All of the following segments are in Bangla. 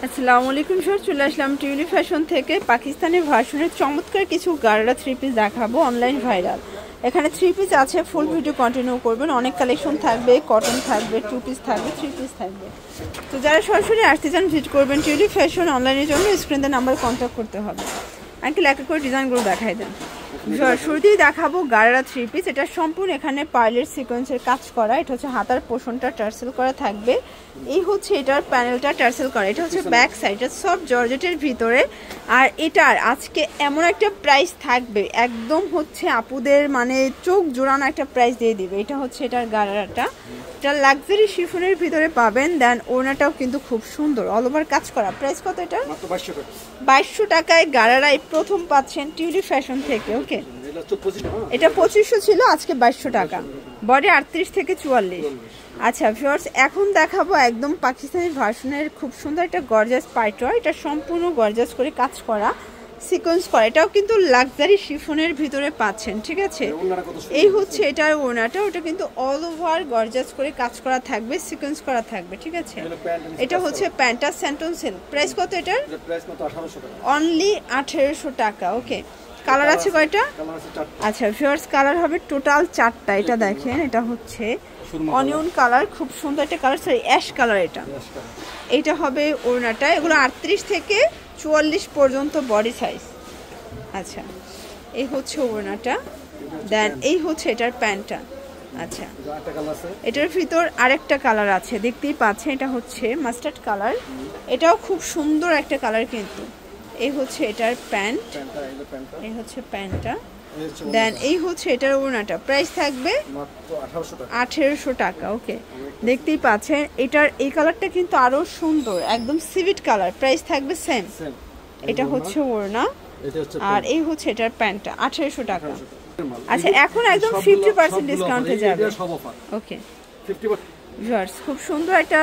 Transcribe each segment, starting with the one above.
আসসালামু আলাইকুম স্যার, চলে আসলাম টিউলি ফ্যাশন থেকে। পাকিস্তানি ভার্সনের চমৎকার কিছু গাড়া থ্রি পিস দেখাবো, অনলাইন ভাইরাল। এখানে থ্রি পিস আছে, ফুল ভিডিও কন্টিনিউ করবেন। অনেক কালেকশন থাকবে, কটন থাকবে, টু পিস থাকবে, থ্রি পিস থাকবে। তো যারা সরাসরি আসতে চান ভিজিট করবেন টিউলি ফ্যাশন। অনলাইনের জন্য স্ক্রিনে নাম্বার কন্ট্যাক্ট করতে হবে। আঙ্কেল এক এক করে ডিজাইনগুলো দেখাই দেন। শুরুতেই দেখাবো গাড়া থ্রি পিস। এটা সম্পূর্ণ এখানে পার্লের সিকোয়েন্সের কাজ করা। এটা হচ্ছে হাতার পোর্শনটা টার্সেল করা থাকবে। এই হচ্ছে এটার প্যানেলটা টার্সেল করা। এটা হচ্ছে ব্যাক সাইড, এটা সব জর্জেটের ভিতরে। আর এটার আজকে এমন একটা প্রাইস থাকবে, একদম হচ্ছে আপুদের মানে চোখ জোড়ানো একটা প্রাইস দিয়ে দিবে। এটা হচ্ছে এটার গাড়াটা, এটা লাক্সারি শিফনের ভিতরে পাবেন। দেন ওড়নাটাও কিন্তু খুব সুন্দর, অল ওভার কাজ করা। প্রাইস কত এটা? 2200 টাকায় গাড়ারা এই প্রথম পাচ্ছেন টিউলি ফ্যাশন থেকে। ওকে, এটা 2500 ছিল, আজকে 2200 টাকা। বডি 38 থেকে 44। আচ্ছা ভিউয়ার্স, এখন দেখাবো একদম পাকিস্তানি ভার্সনের খুব সুন্দর একটা গর্জাস পাইটওয়ার। এটা সম্পূর্ণ গর্জাস করে কাজ করা, সিকোয়েন্স করা। এটাও কিন্তু লাক্সারি শিফনের ভিতরে পাচ্ছেন, ঠিক আছে। এই হচ্ছে এটার ওড়নাটা, ওটা কিন্তু অল ওভার গর্জাস করে কাজ করা থাকবে, সিকোয়েন্স করা থাকবে, ঠিক আছে। এটা হচ্ছে প্যান্টটা স্যান্টন সিল্ক। প্রাইস কত এটার? অনলি 1800 টাকা। ওকে, কালার আছে কয়টা? আচ্ছা ভিউয়ার্স, কালার হবে টোটাল 4টা। এটা দেখেন, এটা হচ্ছে অনিয়ন কালার, খুব সুন্দর একটা কালার, সরি অ্যাশ কালার। এটা হবে ওড়নাটা। এগুলো 38 থেকে 44 পর্যন্ত বডি সাইজ। আচ্ছা, এই হচ্ছে ওড়নাটা। দেন এই হচ্ছে এটার প্যান্টটা। আচ্ছা, এটার ভিতর আরেকটা কালার আছে, দেখতেই পাচ্ছেন। এটা হচ্ছে মাস্টার্ড কালার, এটাও খুব সুন্দর একটা কালার কিন্তু। এই হচ্ছে এটার প্যান্ট, এই হচ্ছে প্যান্টটা। দেন এই হচ্ছে এটার ওড়নাটা। প্রাইস থাকবে 1800 টাকা। ওকে, দেখতেই পাচ্ছেন এটার এই কালারটা কিন্তু আরো সুন্দর, একদম সিভিট কালার। প্রাইস থাকবে সেম। এটা হচ্ছে ওড়না, আর এই হচ্ছে এটার প্যান্টটা, 1800 টাকা। আচ্ছা, এখন একদম 50% ডিসকাউন্টে যাবে। ওকে ভিউয়ার্স, খুব সুন্দর একটা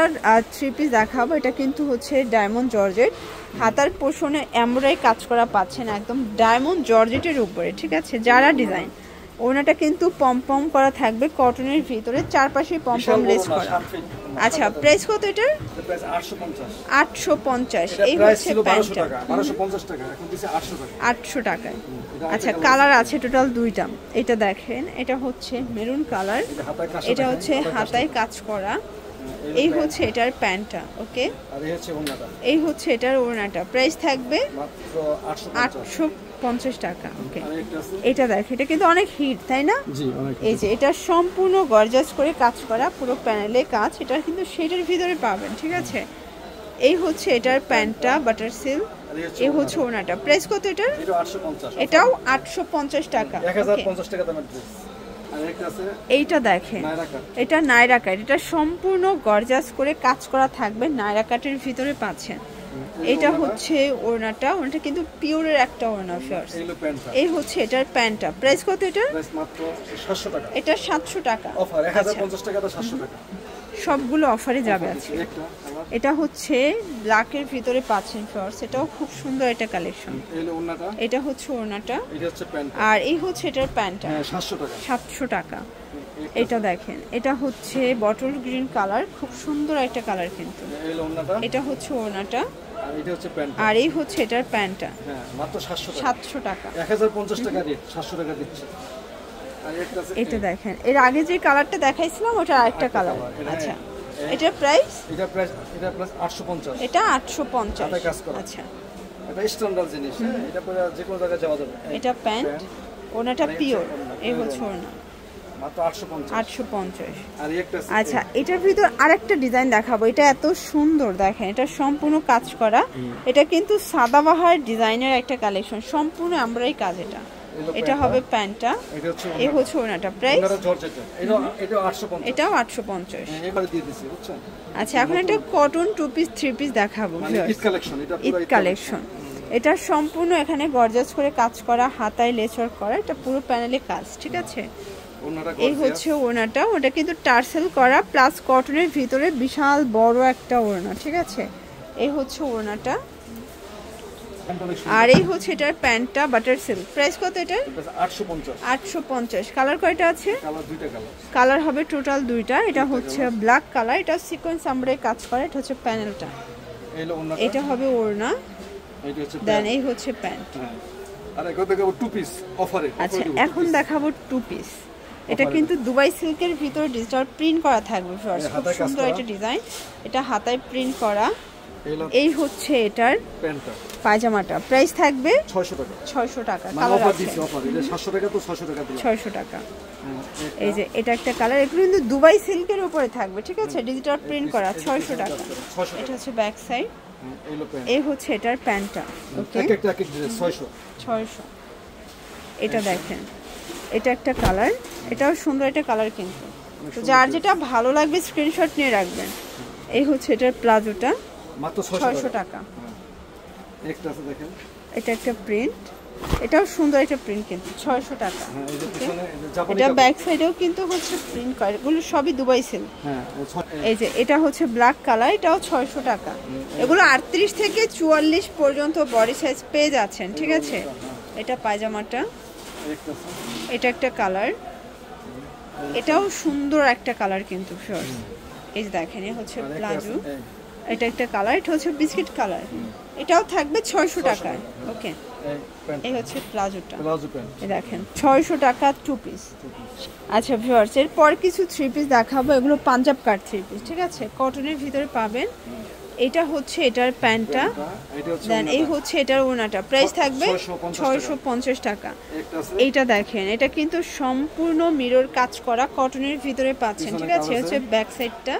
থ্রি পিস দেখাবো। এটা কিন্তু হচ্ছে ডায়মন্ড জর্জেট, হাতার পোর্শনে এমব্রয়ডারি কাজ করা পাচ্ছেন, একদম ডায়মন্ড জর্জেটের উপরে, ঠিক আছে। যারা ডিজাইন, ওনাটা কিন্তু পমপম করা থাকবে কটনের ভিতরে, চারপাশে পমপম লেস করা। আচ্ছা, প্রাইস কত এটার? 850। এই হচ্ছে প্যান্টটা, 800 টাকায়। আচ্ছা, কালার আছে টোটাল 2টা। এটা দেখেন, এটা হচ্ছে মেরুন কালার, এটা হচ্ছে হাতায় কাজ করা। এই হচ্ছে এটার প্যান্টটা। ওকে, এই হচ্ছে এটার ওড়নাটা। প্রাইস থাকবে 850 টাকা। ওকে, এটা দেখেন, এটা কিন্তু অনেক হিট, তাই না? এই যে এটা সম্পূর্ণ গর্জাস করে কাজ করা, পুরো প্যানেলে কাজ। এটা কিন্তু শেডের ভিতরে পাবেন, ঠিক আছে। এই হচ্ছে এটার প্যান্টটা, বাটার সিল্ক। এই হচ্ছে ওড়নাটা। প্রাইস কত এটার? এটাও 850 টাকা। এইটা দেখেন, এটা নায়রা কাট। এটা সম্পূর্ণ গর্জাস করে কাজ করা থাকবে, নায়রা কাটের ভিতরে পাচ্ছেন। এটা হচ্ছে ওড়নাটা, ওড়নাটা কিন্তু পিওরের একটা ওড়না ফিয়ার্স। এই হচ্ছে এটার প্যান্টটা। প্রাইস কত এটার? এটা 700 টাকা। সবগুলো অফারে যাবে আছে। এটা হচ্ছে ব্ল্যাকের ভিতরে পাচ্ছেন ফিয়ার্স, এটাও খুব সুন্দর একটা কালেকশন। এটা হচ্ছে ওড়নাটা, আর এই হচ্ছে এটার প্যান্টটা, 700 টাকা। এটা দেখেন, এটা হচ্ছে বটল গ্রিন কালার, খুব সুন্দর একটা কালার কিন্তু। এটা হচ্ছে ওড়নাটা, আর এই হচ্ছে এটার প্যান্টটা, 700 টাকা। 1050 টাকা রেট, 700 টাকা দিচ্ছে। এটা দেখেন, এর আগে যে কালারটা দেখাইছিলাম ওটা আরেকটা কালার। আচ্ছা, এটার প্রাইস? এটা 850। এটা 850। আচ্ছা, এটা স্ট্যান্ডার্ড জিনিস, এটা পরে যে কোনো জায়গায় যাওয়া যাবে। এটা প্যান্ট, ওনাটা পিওর। এই হচ্ছে ওনা, মাত্র 850। আর একটা আচ্ছা, এটার ভিতর আরেকটা ডিজাইন দেখাবো। এটা এত সুন্দর, দেখেন, এটা সম্পূর্ণ কাজ করা। এটা কিন্তু সাদাবাহার ডিজাইনের একটা কালেকশন, সম্পূর্ণ আমরাই কাজ। এটা হবে প্যান্টটা, এই হচ্ছে ওনাটা। প্রাইস? এটাও 850। আচ্ছা, এখন একটা cotton two piece three piece দেখাবো, ঈদ কালেকশন। এটা সম্পূর্ণ এখানে গর্জাস করে কাজ করা, হাতায় লেচওয়ার্ক করা, এটা পুরো প্যানেলে কাজ, ঠিক আছে। এই হচ্ছে ওড়নাটা, ওটা কিন্তু টার্সেল করা প্লাস কটনের ভিতরে বিশাল বড় একটা ওড়না, ঠিক আছে। এই হচ্ছে ওড়নাটা, আর এই হচ্ছে এটার প্যান্টটা, বাটার সিল্ক। প্রাইস কত এটার? 850। কালার কয়টা আছে? কালার হবে টোটাল 2টা। এটা হচ্ছে ব্ল্যাক কালার, এটা সিকোয়েন্স আমরাই কাজ করে। এটা হচ্ছে প্যানেলটা, এই হলো ওন্নাটা। এটা হবে ওড়না, এইটা হচ্ছে দেন প্যান্ট। এই হচ্ছে প্যান্ট। হ্যাঁ, আর এখন দেখাবো টু পিস অফারে। আচ্ছা এখন দেখাবো টু পিস। এটা কিন্তু দুবাই সিল্কের ভিতরে ডিজিটাল প্রিন্ট করা থাকবে ভিউয়ার্স, খুব সুন্দর একটা ডিজাইন। এটা হাতায় প্রিন্ট করা। এই হচ্ছে এটার প্যান্টটা, পায়জামাটা, প্রাইস থাকবে 600 টাকা। 600 টাকা। মানে কালার অফার আছে দিছি, অফার। এটা 700 টাকা তো 600 টাকা দিলাম। 600 টাকা। হ্যাঁ, এই যে এটা একটা কালার, এগুলো কিন্তু দুবাই সিল্কের উপরে থাকবে, ঠিক আছে, ডিজিটাল প্রিন্ট করা, 600 টাকা। 600 এটা হচ্ছে ব্যাক সাইড। এই হলো প্যান্ট। এই হচ্ছে এটার প্যান্টটা। ওকে, এক একটা ড্রেস 600। 600। এটা দেখেন, এটা একটা কালার, এটাও সুন্দর একটা কালার কিন্তু। তো যার যেটা ভালো লাগবে স্ক্রিনশট নিয়ে রাখবেন। এই হচ্ছে এটার প্লাজোটা, মাত্র 600 টাকা। একটা আছে দেখেন, এটা একটা প্রিন্ট, এটাও সুন্দর একটা প্রিন্ট কিন্তু 600 টাকা। হ্যাঁ এই যে পিছনে এই যে জাপানি এটা কাপড়। ব্যাক সাইডেও কিন্তু হচ্ছে প্রিন্ট করা, এগুলো সবই দুবাই সিল্ক। হ্যাঁ, এই যে এটা হচ্ছে ব্ল্যাক কালার, এটাও 600 টাকা। এগুলো 38 থেকে 44 পর্যন্ত বডি সাইজ পেয়ে যাচ্ছেন, ঠিক আছে। এটা পায়জামাটা, একটা আছে। এটা একটা কালার, এটাও সুন্দর একটা কালার কিন্তু ভিউয়ার্স। এই যে দেখেন, এই হচ্ছে আর একটা প্লাজো, আছে, এই এটা একটা কালার, এটা হচ্ছে বিস্কিট কালার, এটাও থাকবে 600 টাকায়। ওকে, এই প্যান্ট, এই হচ্ছে প্লাজোটা, প্লাজো প্যান্ট। এই দেখেন 600 টাকা টু পিস। আচ্ছা ভিউয়ার্স, এরপর কিছু থ্রি পিস দেখাবো, এগুলো পাঞ্জাব কাট থ্রি পিস, ঠিক আছে, কটনের ভিতরে পাবেন। এটা হচ্ছে এটার প্যান্টটা, এটা হচ্ছে দেন এই হচ্ছে এটার ওড়নাটা, প্রাইস থাকবে 650 টাকা। একটা আছে। এইটা দেখেন, এটা কিন্তু সম্পূর্ণ মিরর কাজ করা কটনের ভিতরে পাচ্ছেন, ঠিক আছে। হচ্ছে ব্যাক সাইডটা,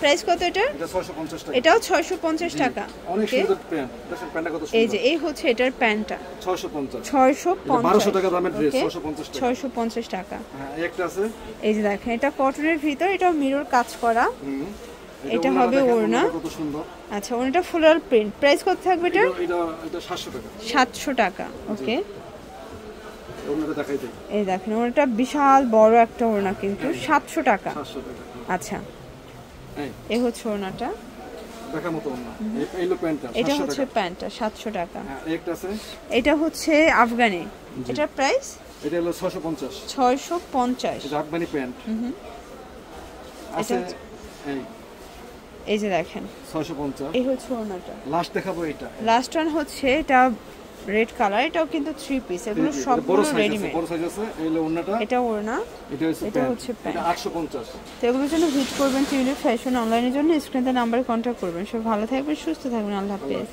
প্রাইস কত এটা? এটা 650 টাকা। এটাও 650 টাকা। অনেক ওকে, সুন্দর প্যান্ট। দেখেন প্যান্টটা কত এই সুন্দর। যে এই হচ্ছে এটার প্যান্টটা, 650। 650 টাকা দামের ড্রেস, ওকে, 650 টাকা। 650 টাকা। হ্যাঁ, একটা আছে। এই যে দেখেন, এটা কটনের ভিতর, এটাও মিরর কাজ করা। হুম, এটা হবে ওড়না। কত সুন্দর। আচ্ছা, ওড়নাটা ফুলার প্রিন্ট, প্রাইস কত থাকবে এটা? এটা 700 টাকা। 700 টাকা। ওকে, ওড়নাটা দেখাই দেই। এই দেখেন, ওড়নাটা বিশাল বড় একটা ওড়না কিন্তু 700 টাকা। 700 টাকা। আচ্ছা, এই এই হচ্ছে ওড়নাটা, দেখার মতো ওড়না। এই হলো প্যান্টটা, এটা 700 হচ্ছে টাকা। প্যান্টটা 700 টাকা। হ্যাঁ, একটা আছে। এটা হচ্ছে আফগানি, এটার প্রাইস এটা হলো 650। 650। এটা আফগানি প্যান্ট। আছে এটা এই এই যে দেখেন, 650। এই হচ্ছে ওড়নাটা। লাস্ট দেখাবো এটা। লাস্ট ওয়ান হচ্ছে এটা রেড কালার, এটাও কিন্তু থ্রি পিস, এগুলো বড় সবগুলো সাইজ আছে, রেডিমেড। বড় সাইজ আছে। এই হলো ওড়নাটা, এটা ওড়না, এটা হচ্ছে এটা প্যান্ট। হচ্ছে প্যান্ট। এটা 850। তো এগুলোর জন্য ভিজিট করবেন টিউলিপ ফ্যাশন অনলাইনের জন্য, স্ক্রিনে নাম্বারে কন্ট্যাক্ট করবেন। সব ভালো থাকবেন, সুস্থ থাকবেন, আল্লাহ হাফেজ।